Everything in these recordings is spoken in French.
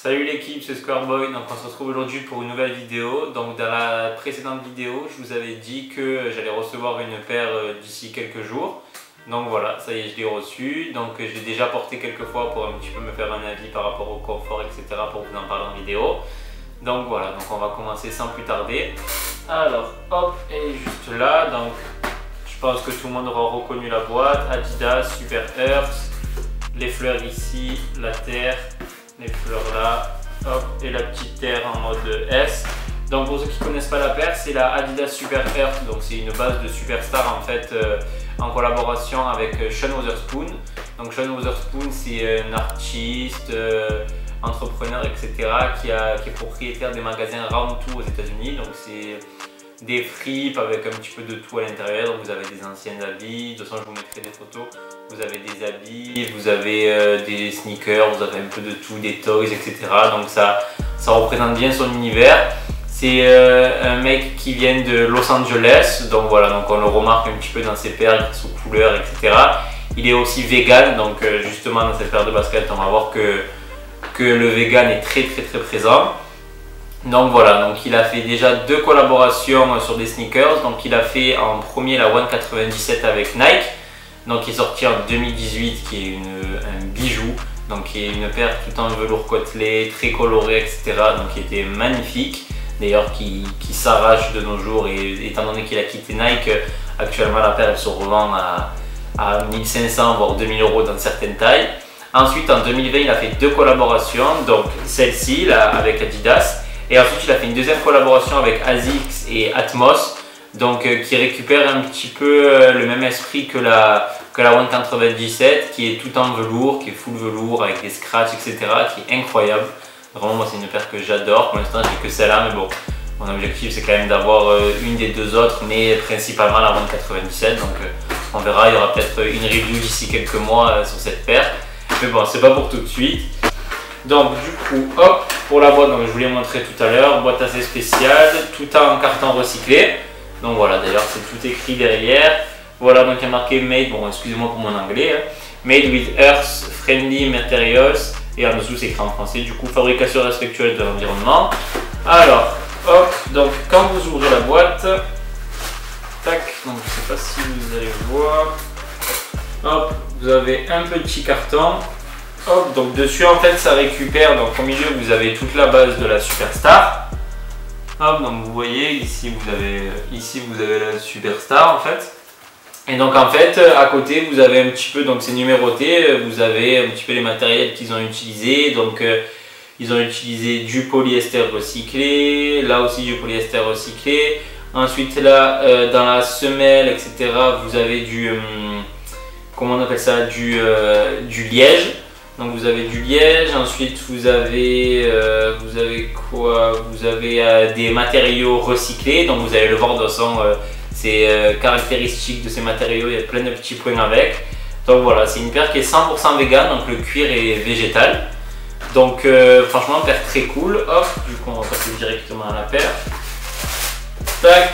Salut l'équipe, c'est Squareboy. Donc on se retrouve aujourd'hui pour une nouvelle vidéo. Donc dans la précédente vidéo, je vous avais dit que j'allais recevoir une paire d'ici quelques jours. Donc voilà, ça y est, je l'ai reçu. Donc je l'ai déjà porté quelques fois pour un petit peu me faire un avis par rapport au confort, etc. pour vous en parler en vidéo. Donc voilà, donc on va commencer sans plus tarder. Alors hop, elle est juste là. Donc je pense que tout le monde aura reconnu la boîte. Adidas, Super Earth. Les fleurs ici, la terre. Les fleurs là, hop, et la petite terre en mode S. Donc pour ceux qui ne connaissent pas la paire, c'est la Adidas Super Earth, donc c'est une base de Superstar en fait en collaboration avec Sean Wotherspoon. Donc Sean Wotherspoon c'est un artiste, entrepreneur, etc. qui est propriétaire des magasins Round 2 aux États-Unis. Donc c'est des fripes avec un petit peu de tout à l'intérieur. Donc vous avez des anciens habits, de toute façon je vous mettrai des photos. Vous avez des habits, vous avez des sneakers, vous avez un peu de tout, des toys, etc. Donc ça représente bien son univers. C'est un mec qui vient de Los Angeles, donc voilà, donc on le remarque un petit peu dans ses paires, ses couleurs, etc. Il est aussi vegan, donc justement dans cette paire de baskets, on va voir que le vegan est très présent. Donc voilà, donc il a fait déjà 2 collaborations sur des sneakers. Donc il a fait en premier la One 97 avec Nike. Donc qui est sorti en 2018, qui est un bijou, donc qui est une paire tout en velours côtelé, très colorée, etc. Donc qui était magnifique, d'ailleurs qui s'arrache de nos jours, et étant donné qu'il a quitté Nike, actuellement la paire elle se revend à 1500 voire 2000 € dans certaines tailles. Ensuite en 2020 il a fait 2 collaborations, donc celle-ci là avec Adidas, et ensuite il a fait une deuxième collaboration avec ASICS et Atmos. Donc qui récupère un petit peu le même esprit que la One 97, qui est tout en velours, qui est full velours avec des scratchs, etc. qui est incroyable. Vraiment moi c'est une paire que j'adore. Pour l'instant j'ai que celle-là, mais bon, mon objectif c'est quand même d'avoir une des 2 autres, mais principalement la One 97. Donc on verra, il y aura peut-être une review d'ici quelques mois sur cette paire. Mais bon, c'est pas pour tout de suite. Donc du coup, hop, pour la boîte, donc, je vous l'ai montré tout à l'heure, boîte assez spéciale, tout en carton recyclé. Donc voilà, d'ailleurs c'est tout écrit derrière. Voilà, donc il y a marqué Made, bon excusez-moi pour mon anglais, hein, Made with Earth Friendly Materials, et en dessous c'est écrit en français, du coup fabrication respectueuse de l'environnement. Alors, hop, donc quand vous ouvrez la boîte, tac, donc je sais pas si vous allez voir, hop, vous avez un petit carton, hop, donc dessus en fait ça récupère, donc au milieu vous avez toute la base de la Superstar. Hop, donc vous voyez ici vous avez la Superstar en fait, et donc en fait à côté vous avez un petit peu, donc c'est numéroté, vous avez un petit peu les matériels qu'ils ont utilisés. Donc ils ont utilisé du polyester recyclé, là aussi du polyester recyclé. Ensuite là dans la semelle, etc. vous avez du comment on appelle ça, du liège. Donc vous avez du liège, ensuite vous avez quoi? Vous avez des matériaux recyclés, donc vous allez le voir de toute façon, c'est caractéristique de ces matériaux, il y a plein de petits points avec. Donc voilà, c'est une paire qui est 100% vegan, donc le cuir est végétal. Donc franchement, paire très cool. Hop, du coup on va passer directement à la paire. Tac.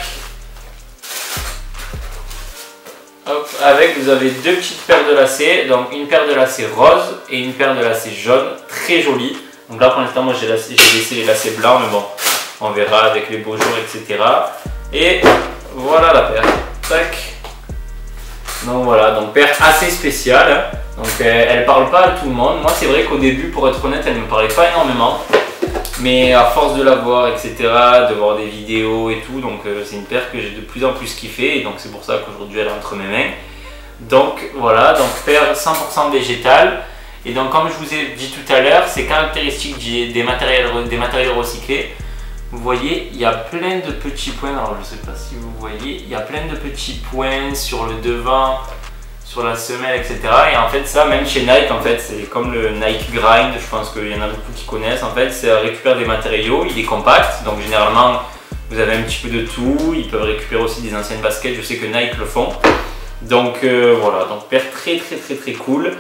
Hop, avec vous avez 2 petites paires de lacets, donc une paire de lacets rose et une paire de lacets jaune, très jolie. Donc là pour l'instant moi j'ai laissé les lacets blancs, mais bon, on verra avec les beaux jours, etc. Et voilà la paire, tac. Donc voilà, donc paire assez spéciale, hein. Donc elle parle pas à tout le monde. Moi c'est vrai qu'au début, pour être honnête, elle me parlait pas énormément. Mais à force de la voir, etc., de voir des vidéos et tout, donc c'est une paire que j'ai de plus en plus kiffé, et donc c'est pour ça qu'aujourd'hui elle est entre mes mains. Donc voilà, donc paire 100% végétale. Et donc comme je vous ai dit tout à l'heure, c'est caractéristique des matériaux recyclés. Vous voyez, il y a plein de petits points, alors je ne sais pas si vous voyez, il y a plein de petits points sur le devant, sur la semelle, etc. Et en fait ça, même chez Nike, en fait c'est comme le Nike Grind, je pense qu'il y en a beaucoup qui connaissent. En fait ça récupère des matériaux, il est compact, donc généralement vous avez un petit peu de tout. Ils peuvent récupérer aussi des anciennes baskets, je sais que Nike le font. Donc voilà, donc paire très cool,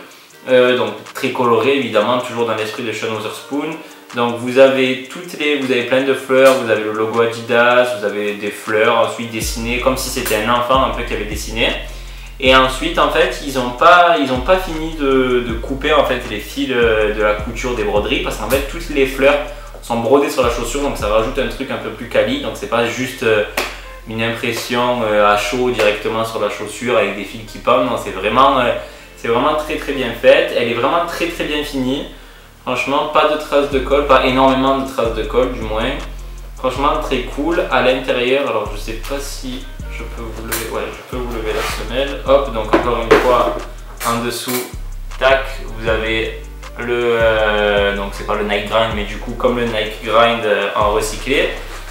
donc très colorée évidemment, toujours dans l'esprit de Sean Wotherspoon. Donc vous avez plein de fleurs, vous avez le logo Adidas, vous avez des fleurs ensuite dessinées comme si c'était un enfant un peu qui avait dessiné. Et ensuite en fait ils ont pas fini de couper en fait les fils de la couture des broderies, parce qu'en fait toutes les fleurs sont brodées sur la chaussure, donc ça rajoute un truc un peu plus quali, donc c'est pas juste une impression à chaud directement sur la chaussure avec des fils qui pendent. Non, c'est vraiment très très bien faite, elle est vraiment très très bien finie. Franchement, pas de traces de colle, pas énormément de traces de colle du moins. Franchement très cool. À l'intérieur, alors je sais pas si je peux vous lever, ouais je peux vous lever la semelle. Hop, donc encore une fois en dessous, tac, vous avez le, donc c'est pas le Nike Grind mais du coup comme le Nike Grind en recyclé.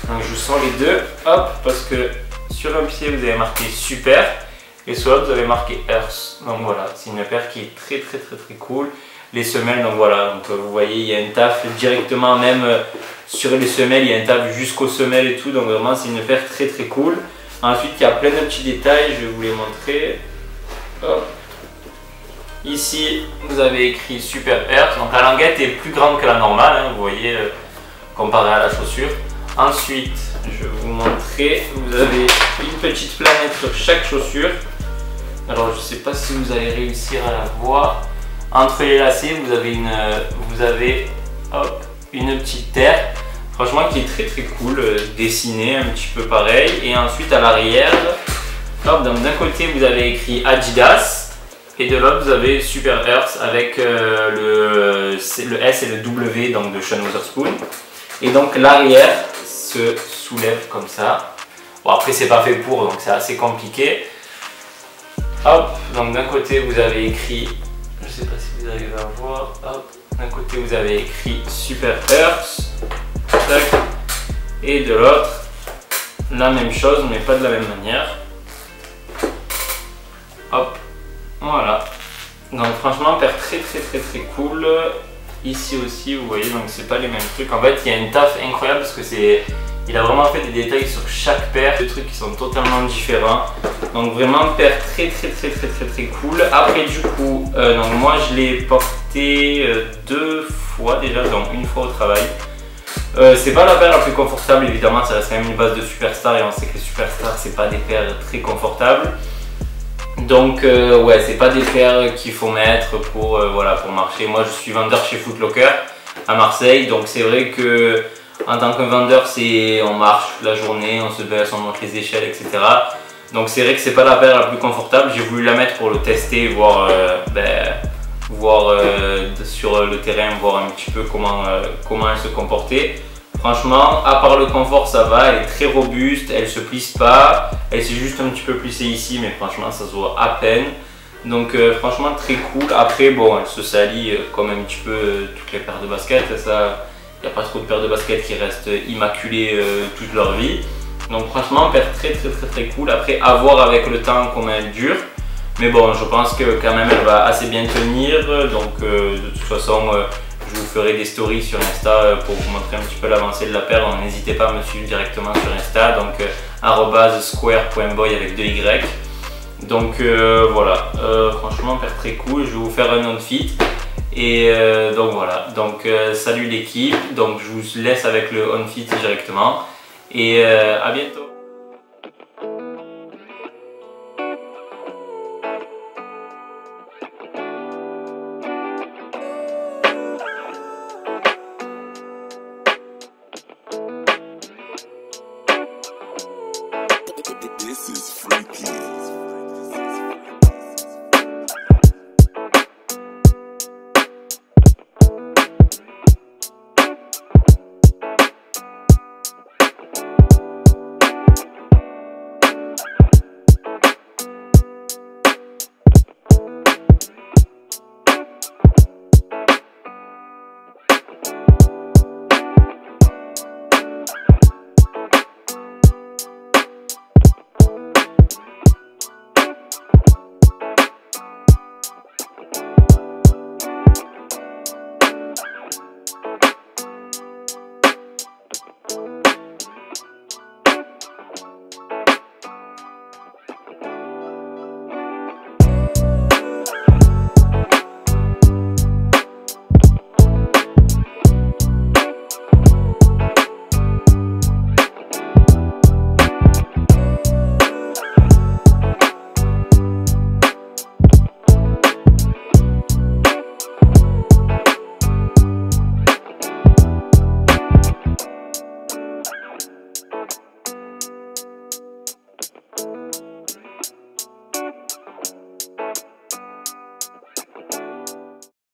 Donc je vous sors les deux, hop, parce que sur un pied vous avez marqué Super et sur l'autre vous avez marqué Earth. Donc voilà, c'est une paire qui est très très très très cool. Les semelles, donc voilà, donc vous voyez il y a un taf directement, même sur les semelles il y a un taf jusqu'aux semelles et tout, donc vraiment c'est une paire très très cool. Ensuite il y a plein de petits détails, je vais vous les montrer. Hop. Ici vous avez écrit Super Earth, donc la languette est plus grande que la normale, hein, vous voyez, comparé à la chaussure. Ensuite je vais vous montrer, vous avez une petite planète sur chaque chaussure. Alors je ne sais pas si vous allez réussir à la voir. Entre les lacets vous avez hop, une petite terre, franchement qui est très très cool, dessinée un petit peu pareil. Et ensuite à l'arrière, hop, donc d'un côté vous avez écrit Adidas et de l'autre vous avez Super Earth avec le S et le W donc de Sean Wotherspoon. Et donc l'arrière se soulève comme ça. Bon après c'est pas fait pour, donc c'est assez compliqué. Hop, donc d'un côté vous avez écrit, je sais pas si vous arrivez à voir, hop, d'un côté vous avez écrit Super Earth, tac, et de l'autre la même chose mais pas de la même manière. Hop, voilà. Donc franchement paire très très très très cool. Ici aussi vous voyez, donc c'est pas les mêmes trucs. En fait il y a une taf incroyable parce que il a vraiment fait des détails sur chaque paire, des trucs qui sont totalement différents. Donc vraiment paire très très très très très très cool. Après du coup, donc moi je l'ai porté 2 fois déjà, donc une fois au travail. C'est pas la paire la plus confortable évidemment, ça reste quand même une base de Superstar et on sait que les Superstar c'est pas des paires très confortables. Donc ouais, c'est pas des paires qu'il faut mettre pour, voilà, pour marcher. Moi je suis vendeur chez Foot Locker à Marseille, donc c'est vrai que en tant que vendeur, on marche toute la journée, on se baisse, on monte les échelles, etc. Donc c'est vrai que c'est pas la paire la plus confortable. J'ai voulu la mettre pour le tester, voir, sur le terrain, voir un petit peu comment elle se comportait. Franchement, à part le confort, ça va, elle est très robuste, elle se plisse pas, elle s'est juste un petit peu plissée ici, mais franchement ça se voit à peine. Donc franchement très cool. Après bon, elle se salit comme un petit peu toutes les paires de baskets, ça. Il n'y a pas trop de paires de baskets qui restent immaculées toute leur vie. Donc franchement, paire très très très très cool. Après, à voir avec le temps comment elle dure. Mais bon, je pense que quand même elle va assez bien tenir. Donc de toute façon, je vous ferai des stories sur Insta pour vous montrer un petit peu l'avancée de la paire. Donc n'hésitez pas à me suivre directement sur Insta. Donc @square.boy avec 2 Y. Donc voilà, franchement paire très cool. Je vais vous faire un on-fit. Et donc voilà, donc salut l'équipe, donc je vous laisse avec le on-fit directement et à bientôt.